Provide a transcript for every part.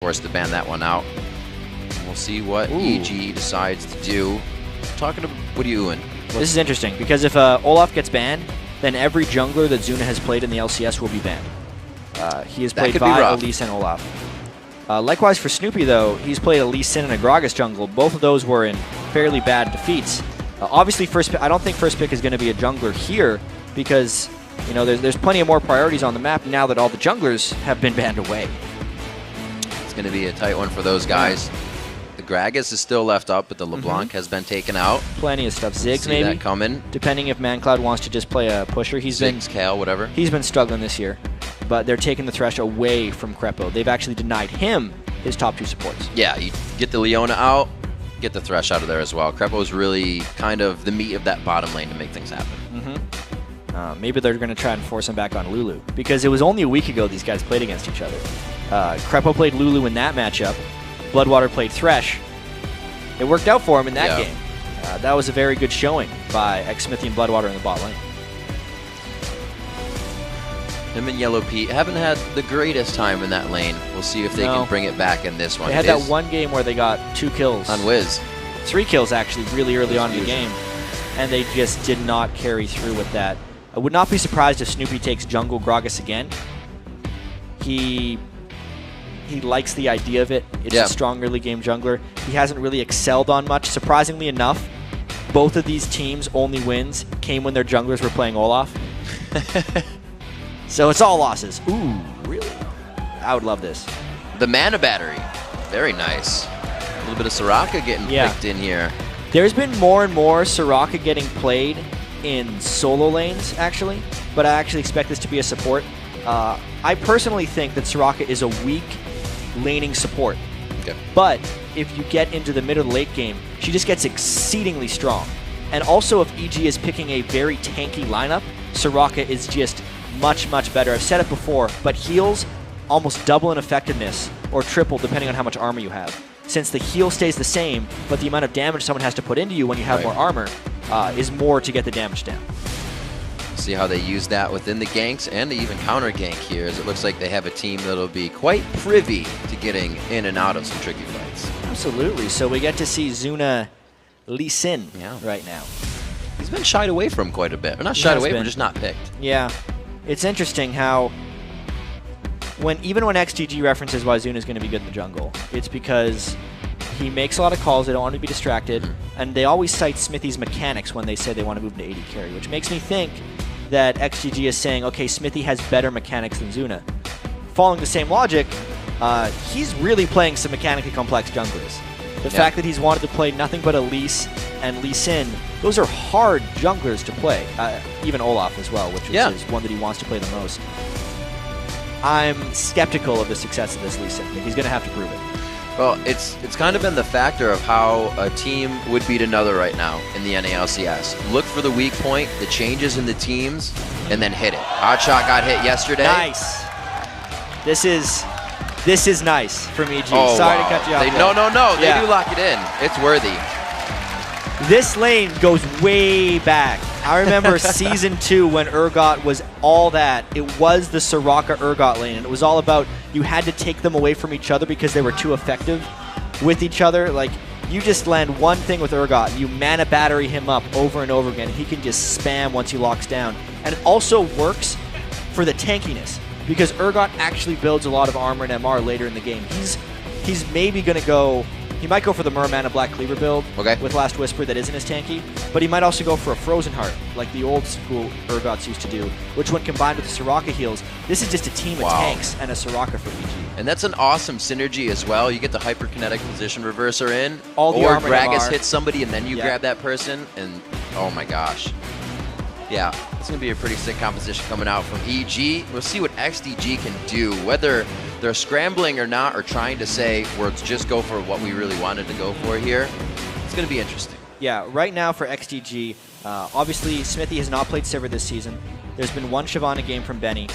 forced to ban that one out. We'll see what EG decides to do. Talking to what are you doing? This is interesting because if Olaf gets banned, then every jungler that Zuna has played in the LCS will be banned. He has played Vi, Elise, and Olaf. Likewise for Snoopy, though, he's played Elise, Sin, and a Gragas jungle. Both of those were in fairly bad defeats. Obviously, I don't think first pick is going to be a jungler here because there's plenty of more priorities on the map now that all the junglers have been banned away. It's going to be a tight one for those guys. The Gragas is still left up, but the LeBlanc has been taken out. Plenty of stuff. Ziggs See maybe that coming. Depending if ManCloud wants to just play a pusher. Ziggs, Kale, whatever. He's been struggling this year, but they're taking the Thresh away from Krepo. They've actually denied him his top 2 supports. Yeah, you get the Leona out, get the Thresh out of there as well. Krepo's really kind of the meat of that bottom lane to make things happen. Maybe they're going to try and force him back on Lulu because it was only a week ago these guys played against each other. Krepo played Lulu in that matchup. Bloodwater played Thresh. It worked out for him in that game. That was a very good showing by Xsmithy and Bloodwater in the bot lane. Him and Yellow Pete haven't had the greatest time in that lane. We'll see if they can bring it back in this one. They had that one game where they got 2 kills. On Wiz. 3 kills, actually, really early on in the game. And they just did not carry through with that. I would not be surprised if Snoopy takes jungle Gragas again. He likes the idea of it. It's a strong early game jungler. He hasn't really excelled on much. Surprisingly enough, both of these teams' only wins came when their junglers were playing Olaf. So it's all losses. Ooh, really? I would love this. The mana battery. Very nice. A little bit of Soraka getting picked in here. There's been more and more Soraka getting played in solo lanes, actually. But I actually expect this to be a support. I personally think that Soraka is a weak laning support. But if you get into the mid or late game, she just gets exceedingly strong. And also if EG is picking a very tanky lineup, Soraka is just much, much better. I've said it before, but heals almost double in effectiveness or triple depending on how much armor you have. Since the heal stays the same, but the amount of damage someone has to put into you when you have more armor is more to get the damage down. See how they use that within the ganks, and they even counter gank here, as it looks like they have a team that'll be quite privy to getting in and out of some tricky fights. Absolutely. So we get to see Zuna Lee Sin right now. He's been shied away from quite a bit. Or not shied away, but just not picked. Yeah. It's interesting how even when XDG references why Zuna is going to be good in the jungle, it's because he makes a lot of calls, they don't want to be distracted, and they always cite Smithy's mechanics when they say they want to move into AD carry, which makes me think that XGG is saying, okay, Smithy has better mechanics than Zuna. Following the same logic, he's really playing some mechanically complex junglers. The fact that he's wanted to play nothing but Elise and Lee Sin, those are hard junglers to play. Even Olaf as well, which is one that he wants to play the most. I'm skeptical of the success of this Lee Sin. He's going to have to prove it. Well, it's kind of been the factor of how a team would beat another right now in the NALCS. Look for the weak point, the changes in the teams, and then hit it. Hotshot got hit yesterday. Nice. This is nice from EG. Oh, Sorry to cut you off. No. They do lock it in. It's worthy. This lane goes way back. I remember Season 2 when Urgot was all that. It was the Soraka-Urgot lane, and it was all about you had to take them away from each other because they were too effective with each other. Like, you just land one thing with Urgot, and you mana battery him up over and over again. He can just spam once he locks down. And it also works for the tankiness, because Urgot actually builds a lot of armor and MR later in the game. He's maybe going to go... He might go for the Merman Black Cleaver build with Last Whisper that isn't as tanky, but he might also go for a Frozen Heart, like the old school Urgots used to do, which when combined with the Soraka heals, this is just a team of tanks and a Soraka for EG. And that's an awesome synergy as well. You get the Hyperkinetic Position Reverser in, or Gragas hits somebody and then you grab that person, and oh my gosh. Yeah, it's going to be a pretty sick composition coming out from EG. We'll see what XDG can do, whether they're scrambling or not, or trying to say, let's just go for what we really wanted to go for here. It's going to be interesting. Yeah, right now for XDG, obviously Smithy has not played Sivir this season. There's been one Shyvana game from Benny,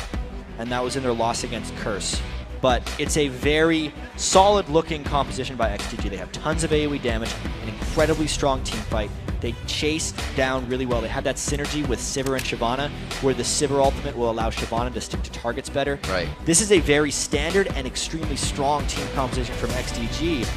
and that was in their loss against Curse. But it's a very solid-looking composition by XDG. They have tons of AoE damage, an incredibly strong team fight. They chased down really well. They had that synergy with Sivir and Shyvana, where the Sivir ultimate will allow Shyvana to stick to targets better. Right. This is a very standard and extremely strong team composition from XDG.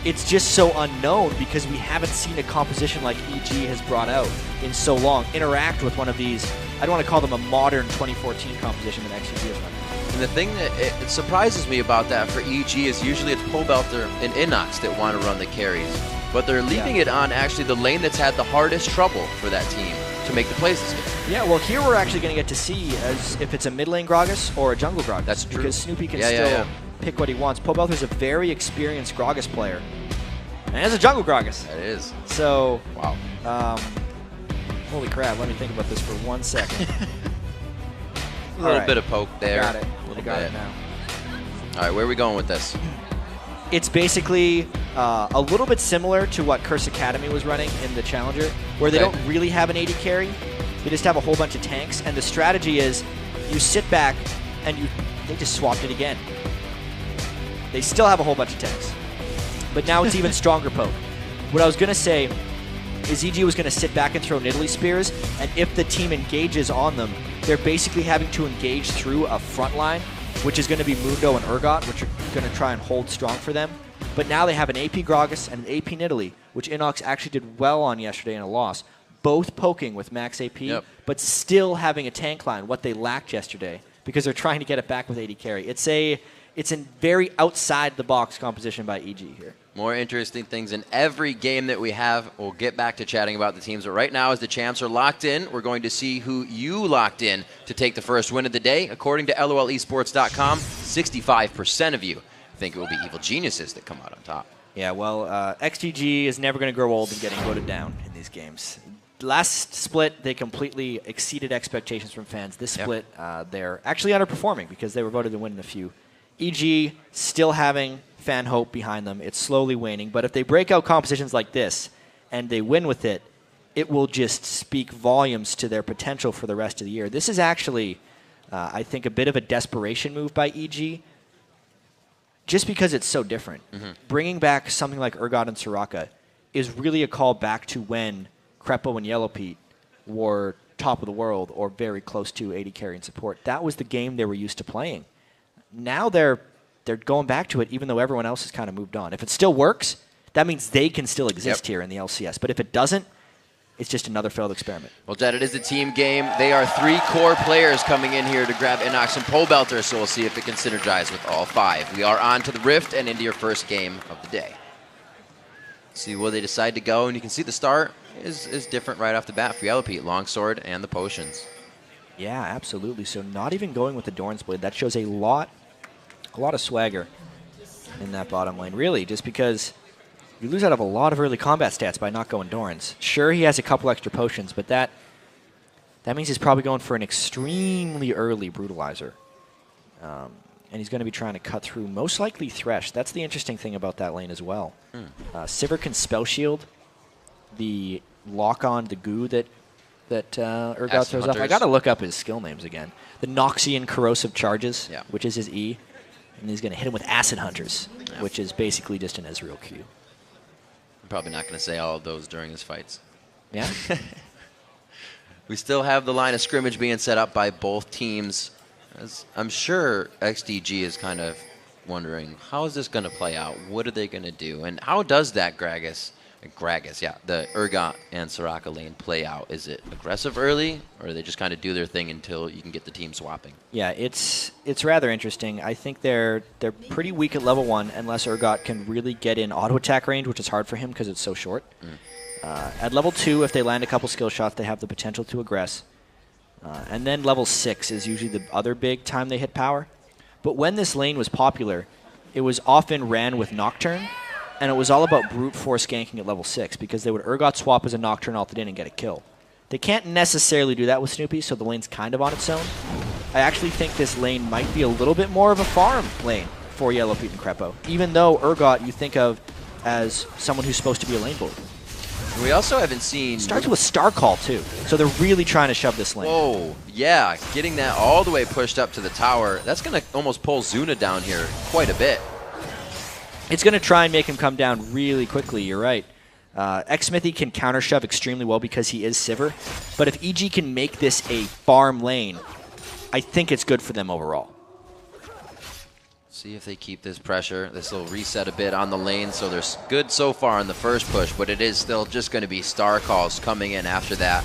It's just so unknown because we haven't seen a composition like EG has brought out in so long interact with one of these. I don't want to call them a modern 2014 composition that XDG has run. And the thing that it surprises me about that for EG is usually it's Pobelter and Inox that want to run the carries. But they're leaving it on actually the lane that's had the hardest trouble for that team to make the plays this game. Yeah, well, here we're actually going to get to see as if it's a mid lane Gragas or a jungle Gragas. That's true. Because Snoopy can still pick what he wants. Pobelter's a very experienced Gragas player. And it's a jungle Gragas. That is. So, wow. Holy crap, let me think about this for 1 second. A little bit of poke there. Got it. A little I got bit. it now. All right, where are we going with this? It's basically a little bit similar to what Curse Academy was running in the Challenger, where they don't really have an AD carry. They just have a whole bunch of tanks, and the strategy is you sit back and they just swapped it again. They still have a whole bunch of tanks, but now it's even stronger poke. What I was going to say is EG was going to sit back and throw Nidalee Spears, and if the team engages on them, they're basically having to engage through a front line, which is going to be Mundo and Urgot, which are going to try and hold strong for them. But now they have an AP Gragas and an AP Nidalee, which Inox actually did well on yesterday in a loss, both poking with max AP, but still having a tank line, what they lacked yesterday, because they're trying to get it back with AD carry. It's a very outside-the-box composition by EG here. More interesting things in every game that we have. We'll get back to chatting about the teams, but right now as the champs are locked in, we're going to see who you locked in to take the first win of the day. According to LOLesports.com, 65% of you think it will be Evil Geniuses that come out on top. Yeah, well, XDG is never going to grow old and getting voted down in these games. Last split, they completely exceeded expectations from fans. This split, they're actually underperforming because they were voted to win in a few. EG still having fan hope behind them. It's slowly waning, but if they break out compositions like this and they win with it, it will just speak volumes to their potential for the rest of the year. This is actually, I think, a bit of a desperation move by EG, just because it's so different. Bringing back something like Urgot and Soraka is really a call back to when Crepo and Yellow Pete were top of the world or very close to AD carry and support. That was the game they were used to playing. Now they're going back to it, even though everyone else has kind of moved on. If it still works, that means they can still exist here in the LCS. But if it doesn't, it's just another failed experiment. Well, Jed, it is a team game. They are 3 core players coming in here to grab Inox and Pobelter, so we'll see if it can synergize with all 5. We are on to the Rift and into your first game of the day. See where they decide to go, and you can see the start is different right off the bat for Yellow Pete, Longsword and the potions. Yeah, absolutely. So not even going with the Dorn's Blade. That shows a lot of swagger in that bottom lane, really, just because you lose out of a lot of early combat stats by not going Dorns. Sure, he has a couple extra potions, but that means he's probably going for an extremely early Brutalizer. And he's going to be trying to cut through, most likely Thresh. That's the interesting thing about that lane as well. Sivir can Spell Shield the lock-on, the goo that Urgot throws off. I got to look up his skill names again. The Noxian Corrosive Charges, which is his E. And he's going to hit him with Acid Hunters, which is basically just an Ezreal Q. I'm probably not going to say all of those during his fights. Yeah? We still have the line of scrimmage being set up by both teams. As I'm sure XDG is kind of wondering, how is this going to play out? What are they going to do? And how does that the Urgot and Soraka lane play out? Is it aggressive early, or do they just kind of do their thing until you can get the team swapping? Yeah, it's rather interesting. I think they're pretty weak at level 1 unless Urgot can really get in auto attack range, which is hard for him because it's so short. At level 2, if they land a couple skill shots, they have the potential to aggress. And then level 6 is usually the other big time they hit power. But when this lane was popular, it was often ran with Nocturne, and it was all about brute force ganking at level 6 because they would Urgot swap as a Nocturne ulted in and get a kill. They can't necessarily do that with Snoopy, so the lane's kind of on its own. I actually think this lane might be a little bit more of a farm lane for Yellow Pete and Crepo, even though Urgot you think of as someone who's supposed to be a lane bully. We also haven't seen... Starts with Star Call, too. So they're really trying to shove this lane. Whoa, yeah. Getting that all the way pushed up to the tower. That's going to almost pull Zuna down here quite a bit. It's going to try and make him come down really quickly, you're right. Xmithy can counter shove extremely well because he is Sivir, but if EG can make this a farm lane, I think it's good for them overall. See if they keep this pressure. This will reset a bit on the lane, so they're good so far in the first push, but it is still just going to be star calls coming in after that.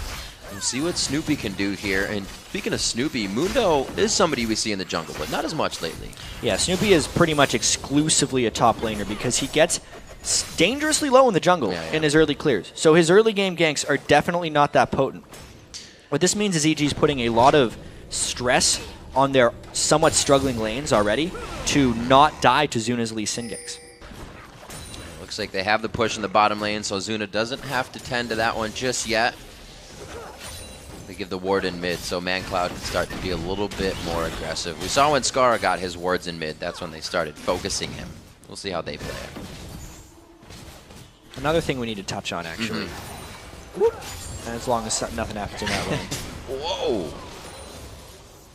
We'll see what Snoopy can do here. And speaking of Snoopy, Mundo is somebody we see in the jungle, but not as much lately. Yeah, Snoopy is pretty much exclusively a top laner because he gets dangerously low in the jungle in his early clears. So his early game ganks are definitely not that potent. What this means is EG's putting a lot of stress on their somewhat struggling lanes already to not die to Zuna's Lee Sin ganks. Looks like they have the push in the bottom lane, so Zuna doesn't have to tend to that one just yet. They give the ward in mid, so ManCloud can start to be a little bit more aggressive. We saw when Scarra got his wards in mid, that's when they started focusing him. We'll see how they play it. Another thing we need to touch on, actually. As long as nothing happens in that lane. Whoa!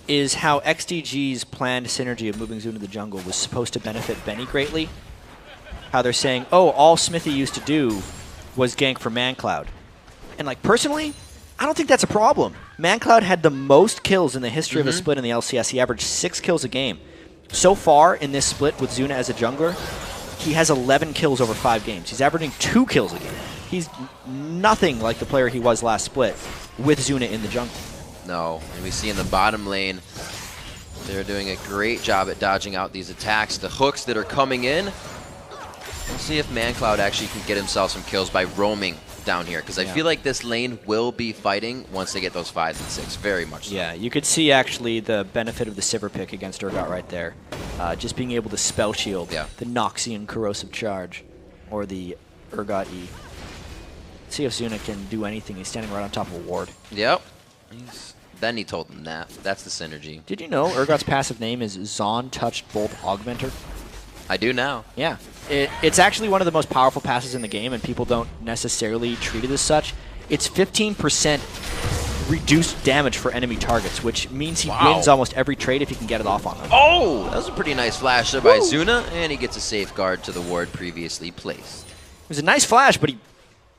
Is how XDG's planned synergy of moving Zuna to the jungle was supposed to benefit Benny greatly. How they're saying, oh, all Smithy used to do was gank for ManCloud. And like personally, I don't think that's a problem. ManCloud had the most kills in the history of a split in the LCS. He averaged 6 kills a game. So far in this split with Zuna as a jungler, he has 11 kills over 5 games. He's averaging 2 kills a game. He's nothing like the player he was last split with Zuna in the jungle. No, and we see in the bottom lane, they're doing a great job at dodging out these attacks. The hooks that are coming in, we'll see if ManCloud actually can get himself some kills by roaming down here, because I feel like this lane will be fighting once they get those 5s and 6, very much so. Yeah, you could see actually the benefit of the Sivir pick against Urgot right there. Just being able to spell shield the Noxian Corrosive Charge, or the Urgot E. See if Zuna can do anything. He's standing right on top of a ward. Yep. Then he told them that. That's the synergy. Did you know Urgot's passive name is Zon Touched Bolt Augmenter? I do now. Yeah. It's actually one of the most powerful passes in the game, and people don't necessarily treat it as such. It's 15% reduced damage for enemy targets, which means he wins almost every trade if he can get it off on them. Oh! That was a pretty nice flash there by Zuna, and he gets a safeguard to the ward previously placed. It was a nice flash, but he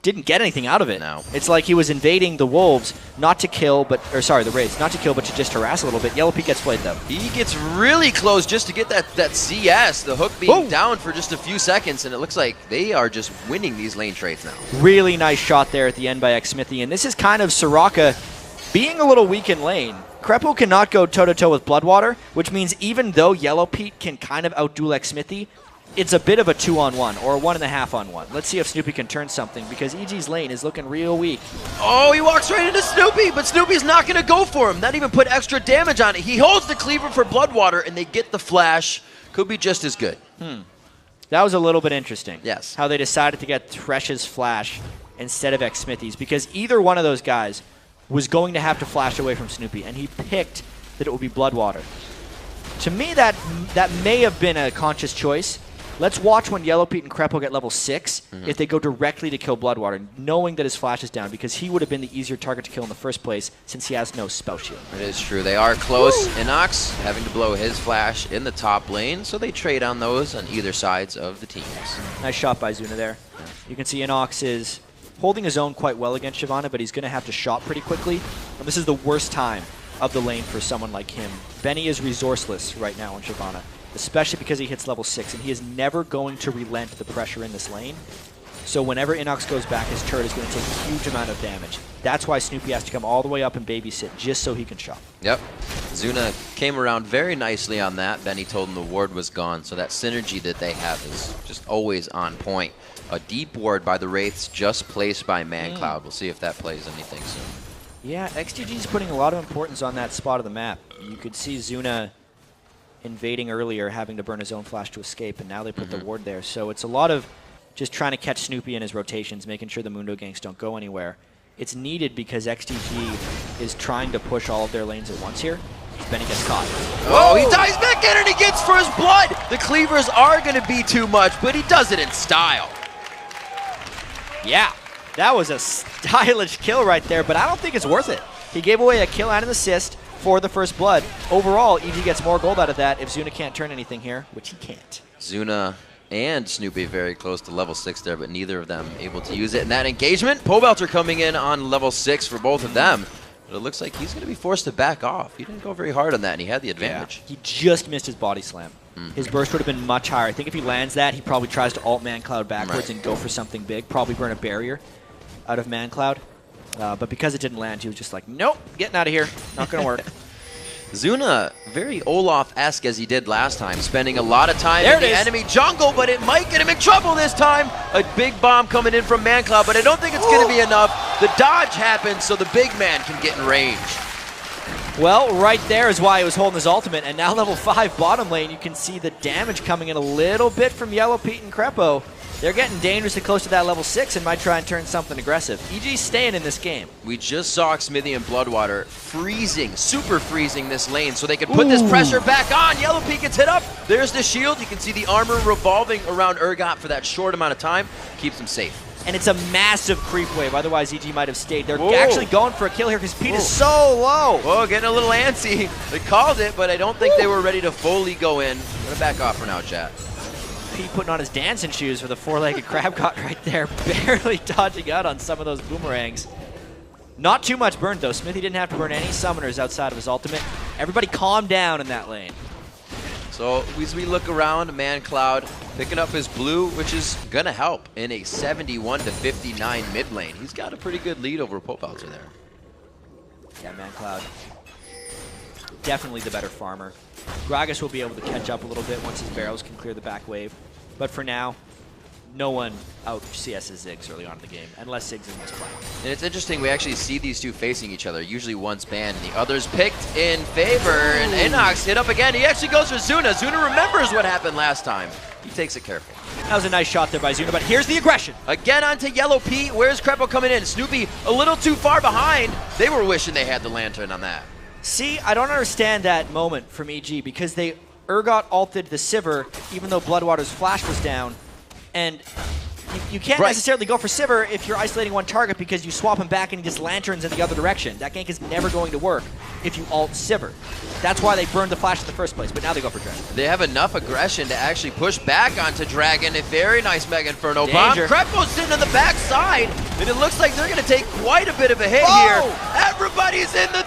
didn't get anything out of it. No. It's like he was invading the wolves, not to kill, but the raids, not to kill, but to just harass a little bit. Yellow Peak gets played though. He gets really close just to get that CS, the hook being down for just a few seconds, and it looks like they are just winning these lane trades now. Really nice shot there at the end by Xmithy, and this is kind of Soraka being a little weak in lane. Krepo cannot go toe-to-toe with Bloodwater, which means even though Yellow Peak can kind of outduel Xmithy, it's a bit of a 2-on-1 or a 1.5-on-1. Let's see if Snoopy can turn something, because EG's lane is looking real weak. Oh, he walks right into Snoopy, but Snoopy's not going to go for him. Not even put extra damage on it. He holds the cleaver for Bloodwater, and they get the flash. Could be just as good. That was a little bit interesting. Yes. How they decided to get Thresh's flash instead of Xmithy's, because either one of those guys was going to have to flash away from Snoopy, and he picked that it would be Bloodwater. To me, that may have been a conscious choice. Let's watch when Yellow Pete and Krepo get level 6 if they go directly to kill Bloodwater, knowing that his flash is down, because he would have been the easier target to kill in the first place since he has no spell shield. It is true. They are close. Inox having to blow his flash in the top lane, so they trade on those on either sides of the teams. Nice shot by Zuna there. You can see Inox is holding his own quite well against Shyvana, but he's going to have to shot pretty quickly. And this is the worst time of the lane for someone like him. Benny is resourceless right now on Shyvana, especially because he hits level 6, and he is never going to relent the pressure in this lane. So whenever Inox goes back, his turret is going to take a huge amount of damage. That's why Snoopy has to come all the way up and babysit just so he can shot. Yep. Zuna came around very nicely on that. Benny told him the ward was gone, so that synergy that they have is just always on point. A deep ward by the Wraiths just placed by ManCloud. We'll see if that plays anything soon. Yeah, XDG is putting a lot of importance on that spot of the map. You could see Zuna invading earlier, having to burn his own flash to escape, and now they put the ward there. So it's a lot of just trying to catch Snoopy in his rotations, making sure the Mundo ganks don't go anywhere. It's needed because XDG is trying to push all of their lanes at once here. Benny gets caught. Oh, he dives back in and he gets for his blood! The cleavers are going to be too much, but he does it in style. Yeah, that was a stylish kill right there, but I don't think it's worth it. He gave away a kill and an assist for the first blood. Overall, EG gets more gold out of that if Zuna can't turn anything here, which he can't. Zuna and Snoopy very close to level 6 there, but neither of them able to use it in that engagement. Pobelter coming in on level 6 for both of them. But it looks like he's going to be forced to back off. He didn't go very hard on that, and he had the advantage. Yeah. He just missed his body slam. His burst would have been much higher. I think if he lands that, he probably tries to alt Man-Cloud backwards and go for something big. Probably burn a barrier out of Man-Cloud. But because it didn't land, he was just like, nope, getting out of here. Not going to work. Zuna, very Olaf-esque as he did last time, spending a lot of time in the enemy jungle, but it might get him in trouble this time. A big bomb coming in from Man-Cloud, but I don't think it's going to be enough. The dodge happens so the big man can get in range. Well, right there is why he was holding his ultimate, and now level 5 bottom lane, you can see the damage coming in a little bit from Yellow Pete and Crepo. They're getting dangerously close to that level 6 and might try and turn something aggressive. EG's staying in this game. We just saw Xmithy and Bloodwater freezing, super freezing this lane so they could put this pressure back on. Yellow Pete gets hit up. There's the shield. You can see the armor revolving around Urgot for that short amount of time. Keeps him safe. And it's a massive creep wave, otherwise EG might have stayed. They're actually going for a kill here because Pete is so low. Whoa, getting a little antsy. They called it, but I don't think they were ready to fully go in. I'm going to back off for now, chat. Pete putting on his dancing shoes for the four-legged crab caught right there, barely dodging out on some of those boomerangs. Not too much burnt, though. Smithy didn't have to burn any summoners outside of his ultimate. Everybody calm down in that lane. So as we look around, Man-Cloud picking up his blue, which is going to help in a 71-59 mid lane. He's got a pretty good lead over Pobelter there. Yeah, Man-Cloud, definitely the better farmer. Gragas will be able to catch up a little bit once his barrels can clear the back wave. But for now, no one out CS's Ziggs early on in the game, unless Ziggs is misplaying. And it's interesting, we actually see these two facing each other. Usually one's banned and the other's picked in favor. And Inox hit up again. He actually goes for Zuna. Zuna remembers what happened last time. He takes it careful. That was a nice shot there by Zuna, but here's the aggression. Again onto Yellow Pete. Where's Crepo coming in? Snoopy a little too far behind. They were wishing they had the lantern on that. See, I don't understand that moment from EG because they Urgot ulted the Sivir even though Bloodwater's flash was down. And you can't necessarily go for Sivir if you're isolating one target because you swap him back and he just lanterns in the other direction. That gank is never going to work if you ult Sivir. That's why they burned the flash in the first place, but now they go for Dragon. They have enough aggression to actually push back onto Dragon. A very nice Mega Inferno bomb. Crepo's sitting on the back side, and it looks like they're going to take quite a bit of a hit here. Everybody's in the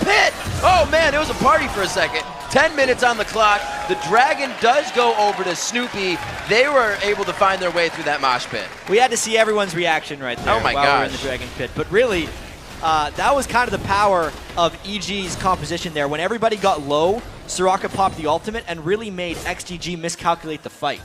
pit. Oh man, it was a party for a second. 10 minutes on the clock. The Dragon does go over to Snoopy. They were able to find their way through that mosh pit. We had to see everyone's reaction right there while we were in the Dragon pit. But really, that was kind of the power of EG's composition there. When everybody got low, Soraka popped the ultimate and really made XDG miscalculate the fight.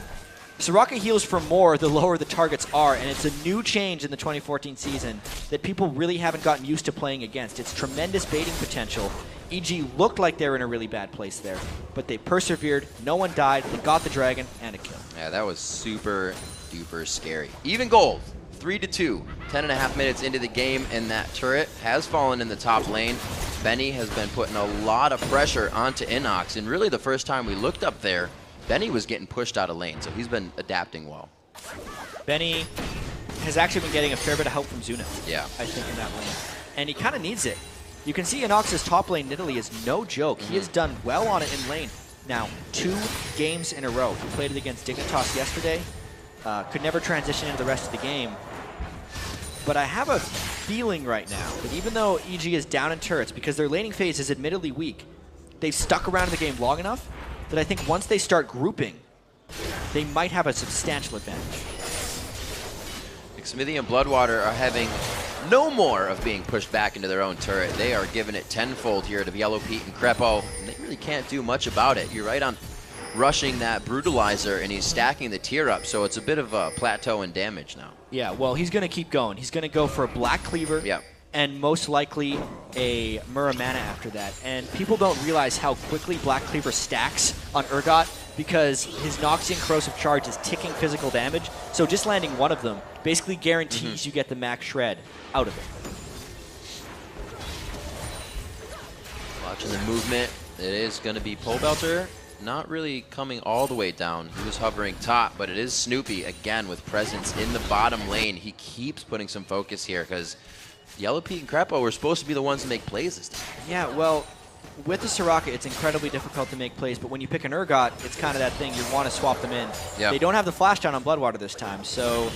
Soraka heals for more the lower the targets are, and it's a new change in the 2014 season that people really haven't gotten used to playing against. It's tremendous baiting potential. EG looked like they were in a really bad place there, but they persevered, no one died, they got the Dragon, and a kill. Yeah, that was super duper scary. Even gold, 3-2, 10.5 minutes into the game, and that turret has fallen in the top lane. Benny has been putting a lot of pressure onto Inox, and really the first time we looked up there, Benny was getting pushed out of lane, so he's been adapting well. Benny has actually been getting a fair bit of help from Zuna, yeah, I think, in that lane. And he kind of needs it. You can see Inox's top lane Nidalee is no joke. He has done well on it in lane. Now, 2 games in a row. He played it against Dignitas yesterday. Could never transition into the rest of the game. But I have a feeling right now that even though EG is down in turrets, because their laning phase is admittedly weak, they've stuck around in the game long enough that I think once they start grouping, they might have a substantial advantage. Xmithy and Bloodwater are having no more of being pushed back into their own turret. They are giving it tenfold here to Yellow Pete and Crepo, and they really can't do much about it. You're right on rushing that Brutalizer, and he's stacking the tier up, so it's a bit of a plateau in damage now. Yeah, well, he's going to keep going. He's going to go for a Black Cleaver. Yeah. And most likely a Muramana after that. And people don't realize how quickly Black Cleaver stacks on Urgot because his Noxian Corrosive Charge is ticking physical damage. So just landing one of them basically guarantees you get the max shred out of it. Watching the movement, it is going to be Pobelter. Not really coming all the way down. He was hovering top, but it is Snoopy again with presence in the bottom lane. He keeps putting some focus here because Yellow Pete and Crepo were supposed to be the ones to make plays this time. Yeah, well, with the Soraka, it's incredibly difficult to make plays, but when you pick an Urgot, it's kind of that thing. You want to swap them in. Yep. They don't have the flash down on Bloodwater this time, so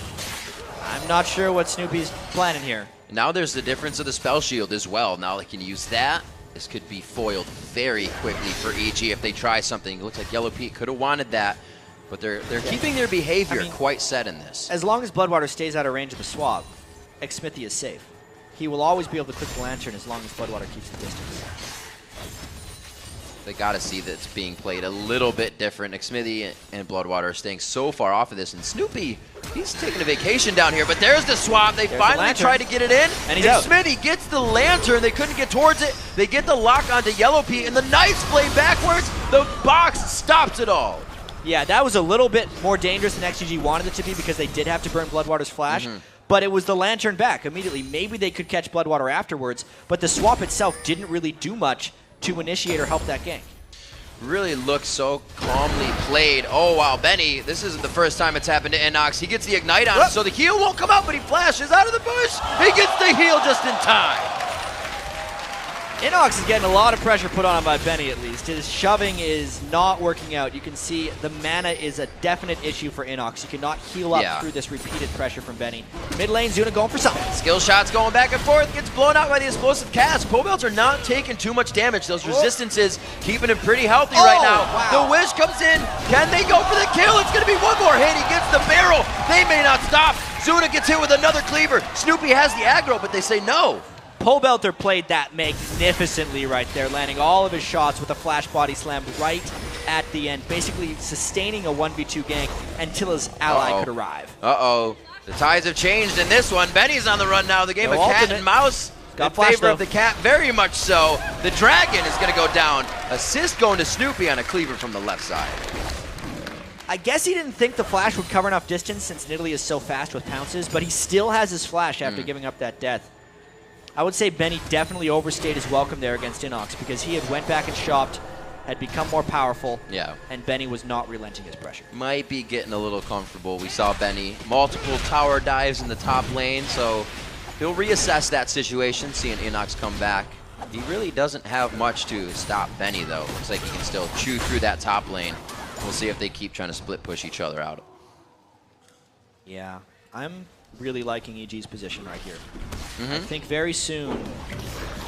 I'm not sure what Snoopy's planning here. Now there's the difference of the spell shield as well. Now they can use that. This could be foiled very quickly for EG if they try something. It looks like Yellow Pete could have wanted that, but they're keeping their behavior quite set in this. As long as Bloodwater stays out of range of the swap, Xmithy is safe. He will always be able to click the Lantern as long as Bloodwater keeps the distance. They got to see that it's being played a little bit different. Xmithy and Bloodwater are staying so far off of this, and Snoopy, he's taking a vacation down here, but there's the swap. They finally try to get it in, and Xmithy gets the Lantern. They couldn't get towards it. They get the lock onto Yellow Pete, and the nice play backwards. The box stops it all. Yeah, that was a little bit more dangerous than XDG wanted it to be because they did have to burn Bloodwater's flash. But it was the Lantern back immediately. Maybe they could catch Bloodwater afterwards, but the swap itself didn't really do much to initiate or help that gank. Really looks so calmly played. Oh, wow, Benny, this isn't the first time it's happened to Inox. He gets the Ignite on him, so the heal won't come out, but he flashes out of the bush. He gets the heal just in time. Inox is getting a lot of pressure put on him by Benny, at least. His shoving is not working out. You can see the mana is a definite issue for Inox. You cannot heal up through this repeated pressure from Benny. Mid lane, Zuna going for something. Skill shots going back and forth. Gets blown out by the explosive cast. Pobelts are not taking too much damage. Those resistances keeping him pretty healthy right now. Wow. The wish comes in. Can they go for the kill? It's going to be one more hit. He gets the barrel. They may not stop. Zuna gets hit with another cleaver. Snoopy has the aggro, but they say no. Pobelter played that magnificently right there, landing all of his shots with a flash body slam right at the end, basically sustaining a 1v2 gank until his ally could arrive. The tides have changed in this one. Benny's on the run now. The game of cat ultimate. and mouse in favor of the cat, very much so. The dragon is going to go down. Assist going to Snoopy on a cleaver from the left side. I guess he didn't think the flash would cover enough distance since Nidalee is so fast with pounces, but he still has his flash after giving up that death. I would say Benny definitely overstayed his welcome there against Inox because he had went back and shopped, had become more powerful, and Benny was not relenting his pressure. Might be getting a little comfortable. We saw Benny multiple tower dives in the top lane, so he'll reassess that situation, seeing Inox come back. He really doesn't have much to stop Benny, though. Looks like he can still chew through that top lane. We'll see if they keep trying to split push each other out. Yeah, I'm really liking EG's position right here. I think very soon,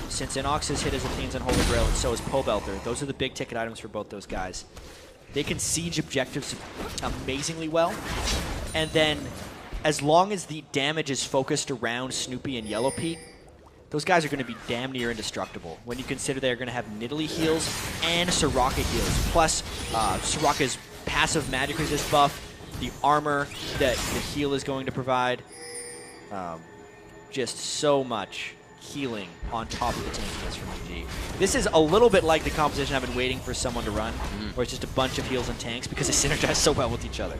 since Inox has hit his Athene's Unholy Grail and so is Pobelter, those are the big ticket items for both those guys. They can siege objectives amazingly well, and then as long as the damage is focused around Snoopy and Yellow Pete, those guys are going to be damn near indestructible when you consider they're going to have Nidalee heals and Soraka heals, plus Soraka's passive magic resist buff, the armor that the heal is going to provide. Just so much healing on top of the tankiness from EG. This is a little bit like the composition I've been waiting for someone to run, where it's just a bunch of heals and tanks because they synergize so well with each other.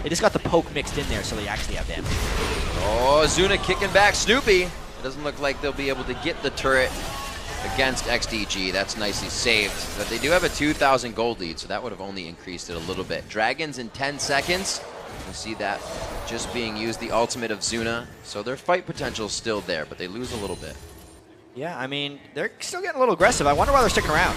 They just got the poke mixed in there so they actually have damage. Oh, Zuna kicking back Snoopy. It doesn't look like they'll be able to get the turret against XDG. That's nicely saved. But they do have a 2,000 gold lead, so that would have only increased it a little bit. Dragons in 10 seconds. You see that just being used, the ultimate of Zuna. So their fight potential is still there, but they lose a little bit. Yeah, I mean, they're still getting a little aggressive. I wonder why they're sticking around.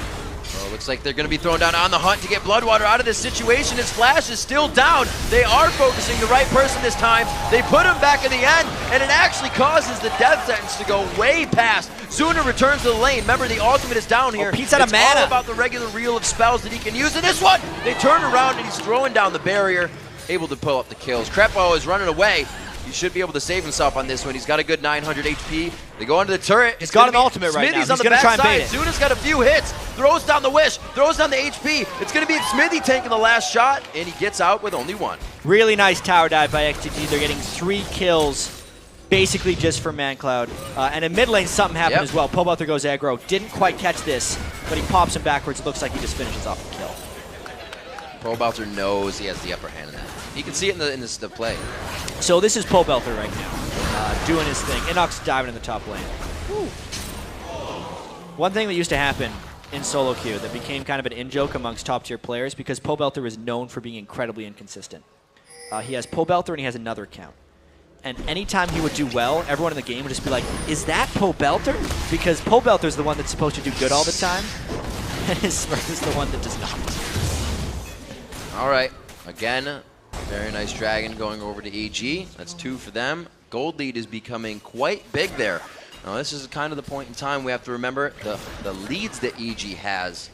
Well, looks like they're going to be thrown down on the hunt to get Bloodwater out of this situation. His flash is still down. They are focusing the right person this time. They put him back at the end, and it actually causes the death sentence to go way past. Zuna returns to the lane. Remember, the ultimate is down here. Pete's out of mana. It's all about the regular reel of spells that he can use. In this one, they turn around, and he's throwing down the barrier, able to pull up the kills. Crepo is running away. He should be able to save himself on this one. He's got a good 900 HP. They go into the turret. He's got an ultimate right now. Smithy's on the backside. Zuna's got a few hits. Throws down the wish. Throws down the HP. It's going to be Smithy taking the last shot, and he gets out with only one. Really nice tower dive by XDG. They're getting 3 kills basically just for ManCloud. And in mid lane, something happened as well. Pobelter goes aggro. Didn't quite catch this, but he pops him backwards. It looks like he just finishes off the kill. Pobelter knows he has the upper hand in that. You can see it in the play. So this is Pobelter right now, doing his thing. Inox diving in the top lane. Woo. One thing that used to happen in solo queue that became kind of an in-joke amongst top-tier players because Pobelter is known for being incredibly inconsistent. He has Pobelter and he has another account. And anytime he would do well, everyone in the game would just be like, is that Pobelter? Because Pobelter is the one that's supposed to do good all the time. and his Smurf is the one that does not. All right, again, very nice dragon going over to EG. That's 2 for them. Gold lead is becoming quite big there. Now this is kind of the point in time we have to remember the leads that EG has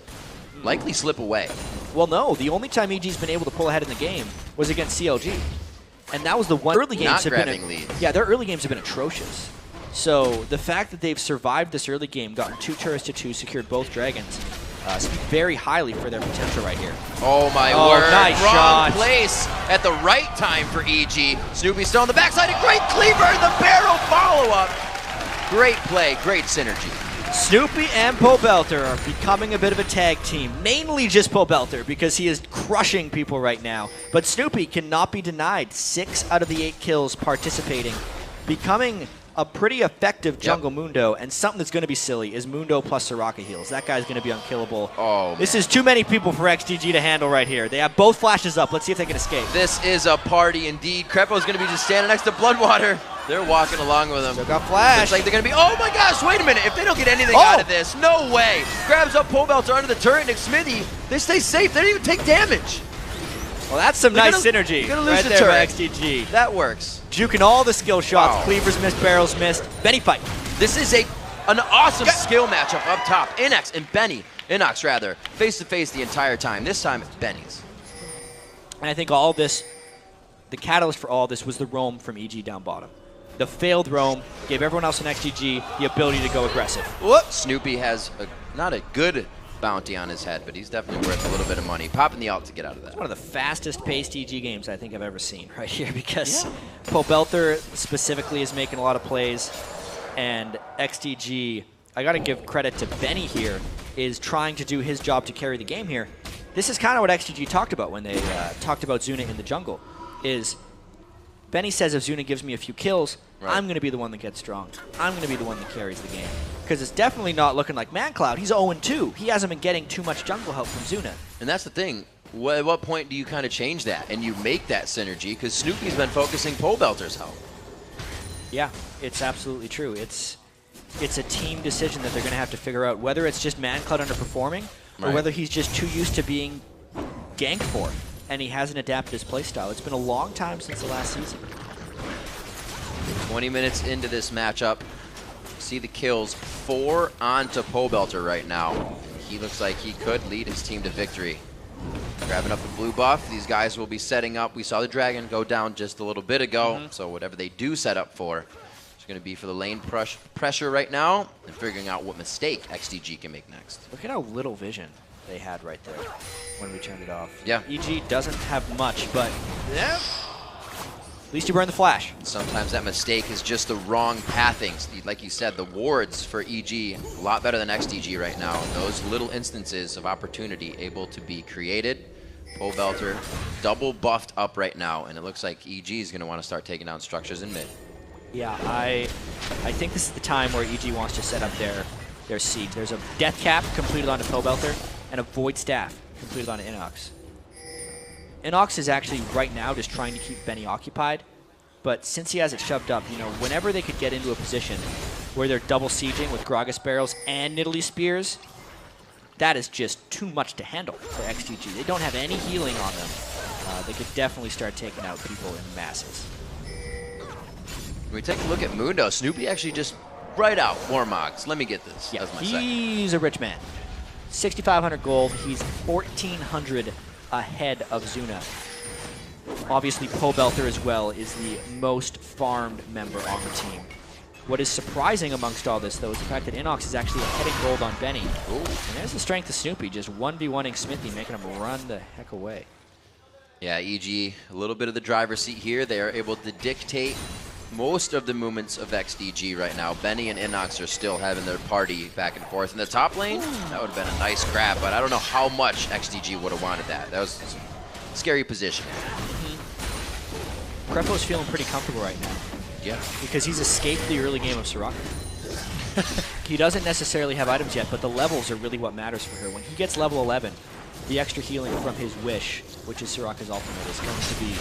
likely slip away. Well, no, the only time EG's been able to pull ahead in the game was against CLG. And that was the one early games have been leads. Yeah, their early games have been atrocious. So the fact that they've survived this early game, gotten 2 turrets to 2, secured both dragons, speak very highly for their potential right here. Oh my word! Nice Wrong shot. place at the right time for EG. Snoopy still on the backside. A great cleaver and the barrel follow-up. Great play, great synergy. Snoopy and Pobelter are becoming a bit of a tag team. Mainly just Pobelter because he is crushing people right now. But Snoopy cannot be denied. 6 out of the 8 kills participating. Becoming a pretty effective jungle Mundo, and something that's going to be silly is Mundo plus Soraka heals. That guy's going to be unkillable. Oh, this is too many people for XDG to handle right here. They have both flashes up. Let's see if they can escape. This is a party indeed. Crepo's going to be just standing next to Bloodwater. They're walking along with him. Still got flash. Looks like they're going to be, oh my gosh, wait a minute. If they don't get anything out of this, no way. Grabs up Pobelter under the turret, Nick Smithy. They stay safe. They don't even take damage. Well, that's some nice synergy you're gonna lose right the there turret. for XDG. That works. Juking all the skill shots. Wow. Cleavers missed, barrels missed. Benny fight. This is an awesome skill matchup up top. Inox and Inox rather, face to face the entire time. This time it's Benny's. And I think all this, the catalyst for all this was the roam from EG down bottom. The failed roam gave everyone else in XDG the ability to go aggressive. Whoop. Snoopy has not a good bounty on his head, but he's definitely worth a little bit of money. Popping the ult to get out of that. It's one of the fastest paced EG games I think I've ever seen right here because Pobelter specifically is making a lot of plays, and XDG, I got to give credit to Benny here, is trying to do his job to carry the game here. This is kind of what XDG talked about when they talked about Zuna in the jungle, is Benny says if Zuna gives me a few kills, I'm going to be the one that gets strong. I'm going to be the one that carries the game. Because it's definitely not looking like ManCloud. He's 0-2. He hasn't been getting too much jungle help from Zuna. And that's the thing. At what point do you kind of change that and you make that synergy? Because Snoopy's been focusing Pobelter's help. Yeah, it's absolutely true. It's a team decision that they're going to have to figure out, whether it's just ManCloud underperforming or whether he's just too used to being ganked for and he hasn't adapted his playstyle. It's been a long time since the last season. 20 minutes into this matchup. See the kills. 4 onto Pobelter right now. He looks like he could lead his team to victory. Grabbing up the blue buff. These guys will be setting up. We saw the dragon go down just a little bit ago. So whatever they do set up for, it's going to be for the lane pressure right now and figuring out what mistake XDG can make next. Look at how little vision they had right there when we turned it off. Yeah. EG doesn't have much, but at least you burn the flash. Sometimes that mistake is just the wrong pathing. Like you said, the wards for EG, a lot better than XDG right now. Those little instances of opportunity able to be created. Pobelter double buffed up right now, and it looks like EG is going to want to start taking down structures in mid. Yeah, I think this is the time where EG wants to set up their siege. There's a Death Cap completed onto Pobelter and a Void Staff completed onto Inox. Inox is actually right now just trying to keep Benny occupied, but since he has it shoved up, you know, whenever they could get into a position where they're double sieging with Gragas barrels and Nidalee spears, that is just too much to handle for XDG. They don't have any healing on them. They could definitely start taking out people in masses. When we take a look at Mundo, Snoopy actually just right out Warmogs. Let me get this. Yeah, That's my he's a rich man. 6,500 gold. He's 1,400 ahead of Zuna. Obviously, Pobelter as well is the most farmed member on the team. What is surprising amongst all this, though, is the fact that Inox is actually ahead in gold on Benny. Ooh. And there's the strength of Snoopy, just 1v1ing Smithy, making him run the heck away. Yeah, EG, a little bit of the driver's seat here. They are able to dictate most of the movements of XDG right now. Benny and Inox are still having their party back and forth. In the top lane, that would have been a nice grab, but I don't know how much XDG would have wanted that. That was a scary position. Crepo's feeling pretty comfortable right now. Yeah. Because he's escaped the early game of Soraka. He doesn't necessarily have items yet, but the levels are really what matters for her. When he gets level 11, the extra healing from his Wish, which is Soraka's ultimate, is going to be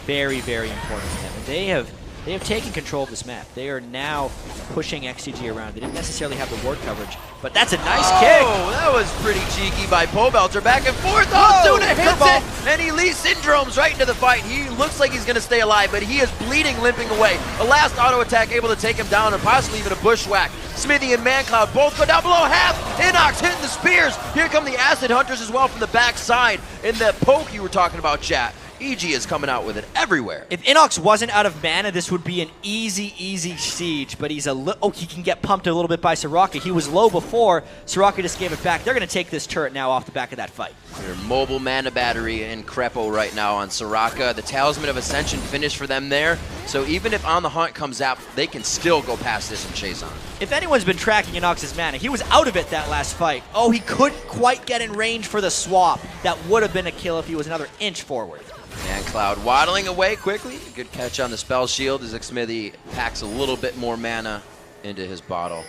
very, very important to him. And they have they have taken control of this map. They are now pushing XDG around. They didn't necessarily have the ward coverage, but that's a nice kick. Oh, that was pretty cheeky by Pobelter. Back and forth. Oh, Suna hits it, and he leads Syndromes right into the fight. He looks like he's going to stay alive, but he is bleeding, limping away. A last auto attack able to take him down, and possibly even a bushwhack. Smithy and ManCloud both go down below half. Inox hitting the spears. Here come the Acid Hunters as well from the backside. In that poke you were talking about, chat. EG is coming out with it everywhere. If Inox wasn't out of mana, this would be an easy siege, but he's he can get pumped a little bit by Soraka. He was low before. Soraka just gave it back. They're going to take this turret now off the back of that fight. Their mobile mana battery in Crepo right now on Soraka. The Talisman of Ascension finished for them there. So even if On the Hunt comes out, they can still go past this and chase on. If anyone's been tracking Inox's mana, he was out of it that last fight. Oh, he couldn't quite get in range for the swap. That would have been a kill if he was another inch forward. ManCloud waddling away quickly. Good catch on the spell shield as Xmithy packs a little bit more mana into his bottle.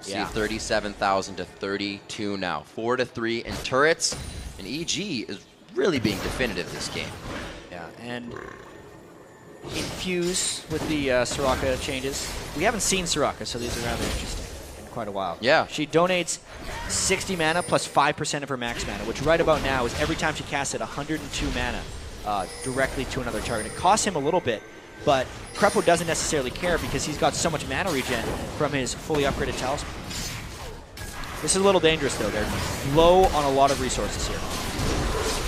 See 37,000 to 32 now. 4-3 in turrets. And EG is really being definitive this game. Yeah, and infuse with the Soraka changes. We haven't seen Soraka, so these are rather interesting in quite a while. Yeah. She donates 60 mana plus 5% of her max mana, which right about now is every time she casts it 102 mana. Directly to another target. It costs him a little bit, but Crepo doesn't necessarily care because he's got so much mana regen from his fully upgraded talisman. This is a little dangerous though. They're low on a lot of resources here.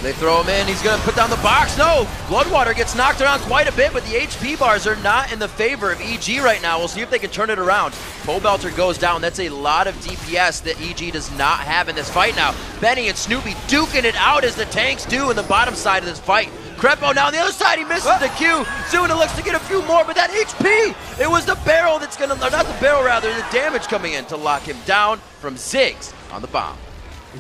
They throw him in. He's going to put down the box. No! Bloodwater gets knocked around quite a bit, but the HP bars are not in the favor of EG right now. We'll see if they can turn it around. Pobelter goes down. That's a lot of DPS that EG does not have in this fight now. Benny and Snoopy duking it out as the tanks do in the bottom side of this fight. Crepo now on the other side, he misses the Q. Zuna looks to get a few more, but that HP, it was the barrel that's going to, not the barrel rather, the damage coming in to lock him down from Ziggs on the bomb.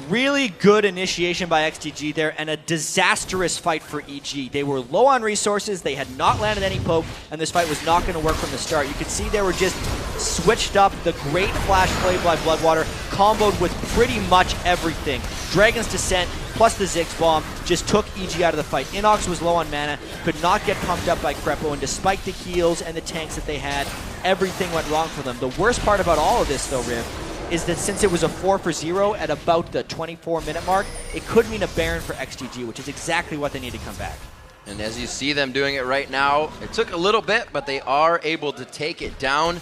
Really good initiation by XDG there, and a disastrous fight for EG. They were low on resources, they had not landed any poke, and this fight was not going to work from the start. You could see they were just switched up. The great flash play by Bloodwater comboed with pretty much everything. Dragon's Descent plus the Ziggs bomb just took EG out of the fight. Inox was low on mana, could not get pumped up by Crepo, and despite the heals and the tanks that they had, everything went wrong for them. The worst part about all of this, though, Riv, is that since it was a 4-for-0 at about the 24-minute mark, it could mean a Baron for XDG, which is exactly what they need to come back. And as you see them doing it right now, it took a little bit, but they are able to take it down.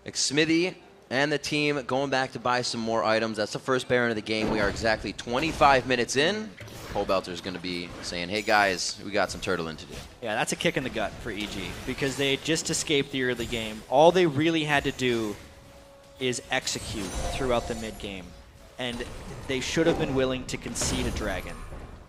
Xmithy and the team going back to buy some more items. That's the first Baron of the game. We are exactly 25 minutes in. Pobelter's going to be saying, hey guys, we got some turtling to do. Yeah, that's a kick in the gut for EG because they just escaped the early game. All they really had to do is execute throughout the mid-game. And they should have been willing to concede a dragon